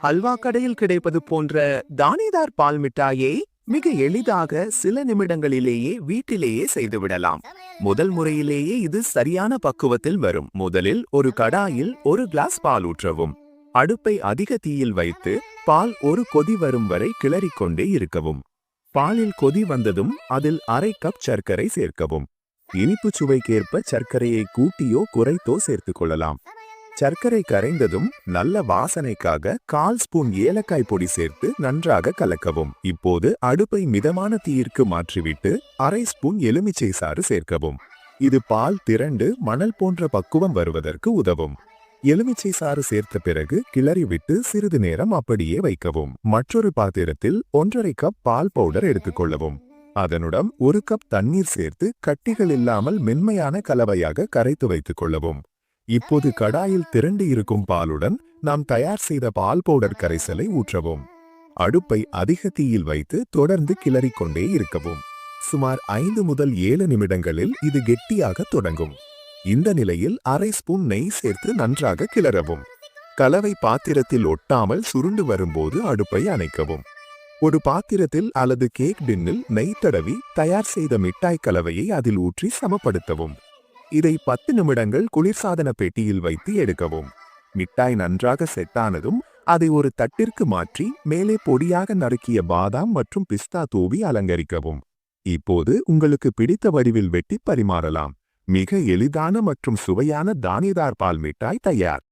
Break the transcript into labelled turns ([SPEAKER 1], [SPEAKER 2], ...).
[SPEAKER 1] ஹல்வா கடையில் கிடைப்பது போன்ற தானேதார் பால் மிட்டாயை மிக எளிதாக சில நிமிடங்களிலேயே வீட்டிலேயே செய்துவிடலாம். முதல் முறையிலேயே இது சரியான பக்குவத்தில் வரும். முதலில் ஒரு கடாயில் ஒரு கிளாஸ் பால் ஊற்றவும். அடுப்பை அதிக தீயில் வைத்து பால் ஒரு கொதி வரும் வரை கிளறிக்கொண்டே இருக்கவும். பாலில் கொதி வந்ததும் அதில் அரை கப் சர்க்கரை சேர்க்கவும். இனிப்பு சுவைக்கேற்ப சர்க்கரையை கூட்டியோ குறைத்தோ சேர்த்துக் கொள்ளலாம். சர்க்கரை கரைந்ததும் நல்ல வாசனைக்காக 1/4 ஸ்பூன் ஏலக்காய் பொடி சேர்த்து நன்றாக கலக்கவும். இப்போது அடுப்பை மிதமான தீயிற்கு மாற்றிவிட்டு அரை ஸ்பூன் எலுமிச்சை சாறு சேர்க்கவும். இது பால் திரண்டு மணல் போன்ற பக்குவம் வருவதற்கு உதவும். எலுமிச்சை சாறு சேர்த்த பிறகு கிளறிவிட்டு சிறிது நேரம் அப்படியே வைக்கவும். மற்றொரு பாத்திரத்தில் 1/2 கப் பால் பவுடர் எடுத்துக்கொள்ளவும். அதனுடன் 1 கப் தண்ணீர் சேர்த்து கட்டிகள் இல்லாமல் மென்மையான கலவையாக கரைத்து வைத்துக் கொள்ளவும். இப்போது கடாயில் திரண்டு இருக்கும் பாலுடன் நாம் தயார் செய்த பால் பவுடர் கரைசலை ஊற்றவும். அடுப்பை அதிக தீயில் வைத்து தொடர்ந்து கிளறிக்கொண்டே இருக்கவும். சுமார் 5 முதல் 7 நிமிடங்களில் இது கெட்டியாக தொடங்கும். இந்த நிலையில் அரை ஸ்பூன் நெய் சேர்த்து நன்றாக கிளறவும். கலவை பாத்திரத்தில் ஒட்டாமல் சுருண்டு வரும்போது அடுப்பை அணைக்கவும். ஒரு பாத்திரத்தில் அல்லது கேக் டின்னில் நெய் தடவி தயார் செய்த மிட்டாய் கலவையை அதில் ஊற்றி சமப்படுத்தவும். இதை 10 நிமிடங்கள் குளிர்சாதன பெட்டியில் வைத்து எடுக்கவும். மிட்டாய் நன்றாக செட்டானதும் அதை ஒரு தட்டிற்கு மாற்றி மேலே பொடியாக நறுக்கிய பாதாம் மற்றும் பிஸ்தா தூவி அலங்கரிக்கவும். இப்போது உங்களுக்கு பிடித்த வடிவில் வெட்டி பரிமாறலாம். மிக எளிதான மற்றும் சுவையான தானேதார் பால் மிட்டாய் தயார்.